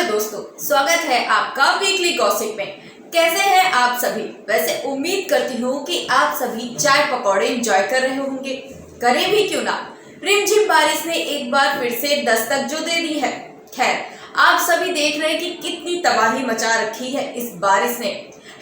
दोस्तों, स्वागत है आपका वीकली गॉसिप में। कैसे हैं आप सभी? वैसे उम्मीद करती हूँ कि आप सभी चाय पकौड़े एंजॉय कर रहे होंगे। करें भी क्यों ना, रिमझिम बारिश ने एक बार फिर से दस्तक जो दे दी है। खैर, आप सभी देख रहे हैं कि कितनी तबाही मचा रखी है इस बारिश ने।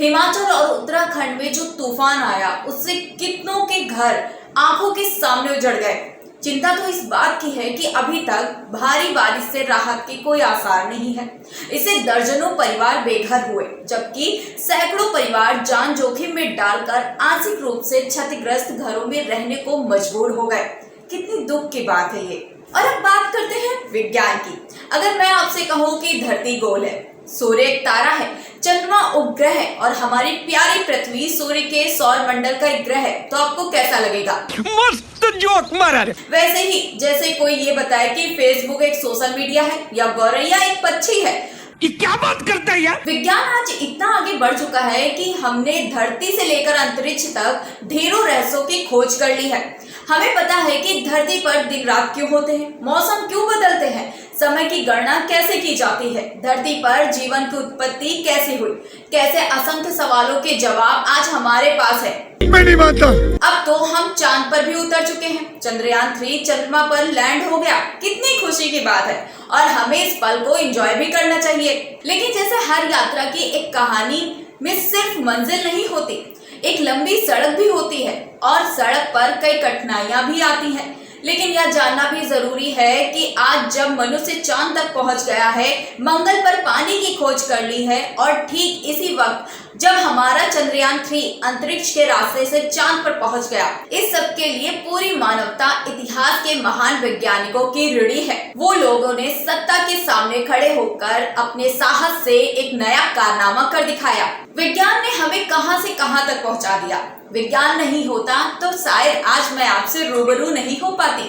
हिमाचल और उत्तराखंड में जो तूफान आया उससे कितनों के घर आंखों के सामने उजड़ गए। चिंता तो इस बात की है कि अभी तक भारी बारिश से राहत के कोई आसार नहीं है। इससे दर्जनों परिवार बेघर हुए, जबकि सैकड़ों परिवार जान जोखिम में डालकर आंशिक रूप से क्षतिग्रस्त घरों में रहने को मजबूर हो गए। कितनी दुख की बात है ये। और अब बात करते हैं विज्ञान की। अगर मैं आपसे कहूँ कि धरती गोल है, सूर्य एक तारा है, चंद्रमा उपग्रह है और हमारी प्यारी पृथ्वी सूर्य के सौर मंडल का एक ग्रह है, तो आपको कैसा लगेगा? मस्त जोक मारा रे। वैसे ही जैसे कोई ये बताए कि फेसबुक एक सोशल मीडिया है या गौरैया एक पक्षी है। ये क्या बात करता है यार? विज्ञान आज इतना आगे बढ़ चुका है कि हमने धरती से लेकर अंतरिक्ष तक ढेरों रहस्यों की खोज कर ली है। हमें पता है कि धरती पर दिन रात क्यों होते हैं, मौसम क्यों बदलते हैं, समय की गणना कैसे की जाती है, धरती पर जीवन की उत्पत्ति कैसे हुई। कैसे असंख्य सवालों के जवाब आज हमारे पास है। मैं नहीं मानता। अब तो हम चांद पर भी उतर चुके हैं। चंद्रयान 3 चंद्रमा पर लैंड हो गया। कितनी खुशी की बात है और हमें इस पल को एंजॉय भी करना चाहिए। लेकिन जैसे हर यात्रा की एक कहानी में सिर्फ मंजिल नहीं होती, एक लंबी सड़क भी होती है और सड़क पर कई कठिनाइयां भी आती हैं। लेकिन यह जानना भी जरूरी है कि आज जब मनुष्य चांद तक पहुंच गया है, मंगल पर पानी की खोज कर ली है और ठीक इसी वक्त जब हमारा चंद्रयान 3 अंतरिक्ष के रास्ते से चांद पर पहुंच गया, इस सब के लिए पूरी मानवता इतिहास के महान वैज्ञानिकों की ऋणी है। वो लोगों ने सत्ता के सामने खड़े होकर अपने साहस से एक नया कारनामा कर दिखाया। विज्ञान ने हमें कहां से कहां तक पहुंचा दिया। विज्ञान नहीं होता तो शायद आज मैं आपसे रूबरू नहीं हो पाती।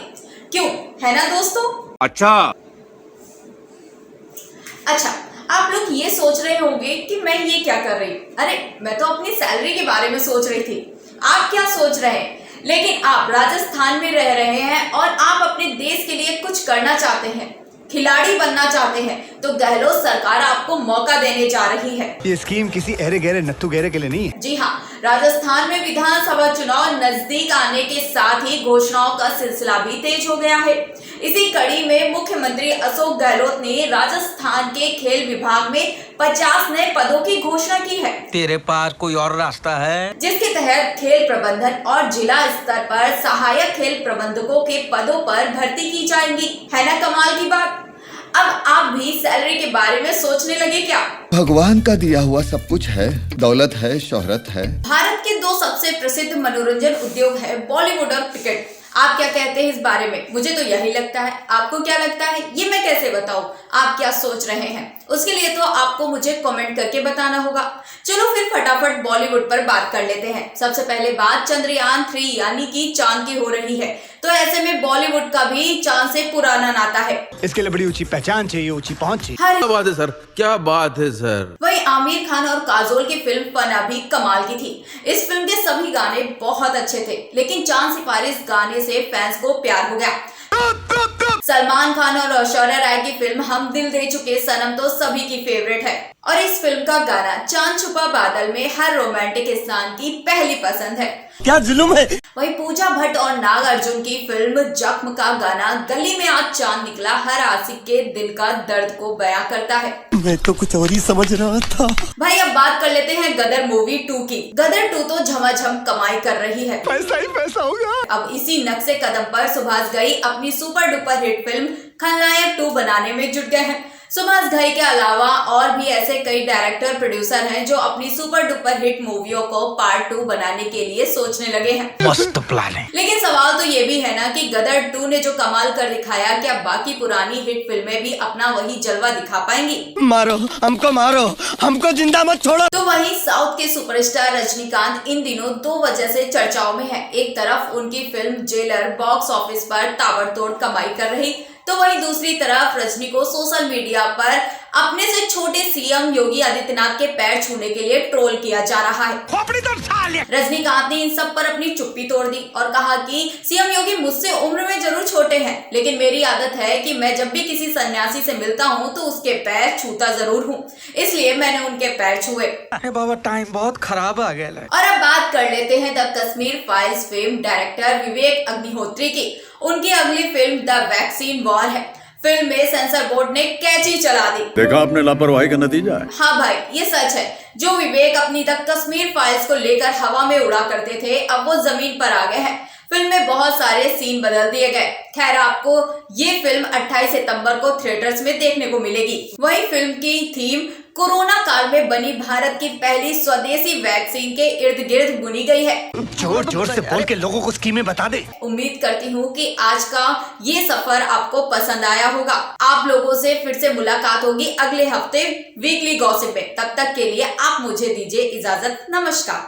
क्यों, है ना दोस्तों? अच्छा, आप लोग ये सोच रहे होंगे कि मैं ये क्या कर रही हूँ। अरे, मैं तो अपनी सैलरी के बारे में सोच रही थी। आप क्या सोच रहे हैं? लेकिन आप राजस्थान में रह रहे हैं और आप अपने देश के लिए कुछ करना चाहते हैं, खिलाड़ी बनना चाहते हैं, तो गहलोत सरकार आपको मौका देने जा रही है। ये स्कीम किसी अरे गहरे नत्थु गहरे के लिए नहीं है। जी हाँ, राजस्थान में विधानसभा चुनाव नजदीक आने के साथ ही घोषणाओं का सिलसिला भी तेज हो गया है। इसी कड़ी में मुख्यमंत्री अशोक गहलोत ने राजस्थान के खेल विभाग में 50 नए पदों की घोषणा की है। तेरे पास कोई और रास्ता है? जिसके तहत खेल प्रबंधन और जिला स्तर पर सहायक खेल प्रबंधकों के पदों पर भर्ती की जाएंगी। है ना कमाल की बात? अब आप भी सैलरी के बारे में सोचने लगे क्या? भगवान का दिया हुआ सब कुछ है, दौलत है, शोहरत है। भारत के 2 सबसे प्रसिद्ध मनोरंजन उद्योग है बॉलीवुड और क्रिकेट। आप क्या कहते हैं इस बारे में? मुझे तो यही लगता है। आपको क्या लगता है ये मैं कैसे बताऊं? आप क्या सोच रहे हैं? उसके लिए तो आपको मुझे कमेंट करके बताना होगा। चलो फिर फटाफट बॉलीवुड पर बात कर लेते हैं। सबसे पहले बात चंद्रयान 3 यानी कि चांद की हो रही है। तो ऐसे में बॉलीवुड का भी चांद से पुराना नाता है। इसके लिए बड़ी ऊंची पहचान चाहिए, ऊंची पहुंच चाहिए। क्या बात है सर, क्या बात है सर। वही आमिर खान और काजोल की फिल्म फना भी कमाल की थी। इस फिल्म के सभी गाने बहुत अच्छे थे, लेकिन चांद सिफारिश गाने से फैंस को प्यार हो गया। सलमान खान और ऐश्वर्या राय की फिल्म हम दिल दे चुके सनम तो सभी की फेवरेट है और इस फिल्म का गाना चांद छुपा बादल में हर रोमांटिक इंसान की पहली पसंद है। क्या जुल्म है। वही पूजा भट्ट और नाग अर्जुन की फिल्म जख्म का गाना गली में आज चांद निकला हर आशिक के दिल का दर्द को बयां करता है। मैं तो कुछ और ही समझ रहा था। भाई अब बात कर लेते हैं गदर मूवी 2 की। गदर 2 तो झमाझम कमाई कर रही है। पैसा ही पैसा होगा। अब इसी नक्शे कदम पर सुभाष घई अपनी सुपर डुपर हिट फिल्म खलनायक 2 बनाने में जुट गए हैं। सुभाष घई के अलावा और भी ऐसे कई डायरेक्टर प्रोड्यूसर हैं जो अपनी सुपर डुपर हिट मूवियों को पार्ट 2 बनाने के लिए सोचने लगे हैं। मस्त प्लान है। लेकिन सवाल तो ये भी है ना कि गदर 2 ने जो कमाल कर दिखाया, क्या बाकी पुरानी हिट फिल्में भी अपना वही जलवा दिखा पाएंगी? मारो हमको जिंदा मत छोड़ो। तो वहीं साउथ के सुपरस्टार रजनीकांत इन दिनों 2 वजह से चर्चाओं में है। एक तरफ उनकी फिल्म जेलर बॉक्स ऑफिस पर ताबड़तोड़ कमाई कर रही, तो वहीं दूसरी तरफ रजनी को सोशल मीडिया पर अपने से छोटे सीएम योगी आदित्यनाथ के पैर छूने के लिए ट्रोल किया जा रहा है। रजनीकांत ने इन सब पर अपनी चुप्पी तोड़ दी और कहा कि सीएम योगी मुझसे उम्र में जरूर छोटे हैं, लेकिन मेरी आदत है कि मैं जब भी किसी सन्यासी से मिलता हूँ तो उसके पैर छूता जरूर हूँ, इसलिए मैंने उनके पैर छुए। अरे बाबा टाइम बहुत खराब आ गया है। और अब बात कर लेते हैं द कश्मीर फाइल्स फिल्म डायरेक्टर विवेक अग्निहोत्री की। उनकी अगली फिल्म द वैक्सीन वॉर है। फिल्म में सेंसर बोर्ड ने कैची चला दी। देखा आपने लापरवाही का नतीजा है। हाँ भाई, ये सच है। जो विवेक अपनी द कश्मीर फाइल्स को लेकर हवा में उड़ा करते थे, अब वो जमीन पर आ गए हैं। फिल्म में बहुत सारे सीन बदल दिए गए। खैर, आपको ये फिल्म 28 सितंबर को थिएटर्स में देखने को मिलेगी। वहीं फिल्म की थीम कोरोना काल में बनी भारत की पहली स्वदेशी वैक्सीन के इर्द गिर्द बुनी गई है। जोर जोर से बोल के लोगों को स्कीमें बता दे। उम्मीद करती हूँ कि आज का ये सफर आपको पसंद आया होगा। आप लोगों से फिर से मुलाकात होगी अगले हफ्ते वीकली गॉसिप में। तब तक के लिए आप मुझे दीजिए इजाजत। नमस्कार।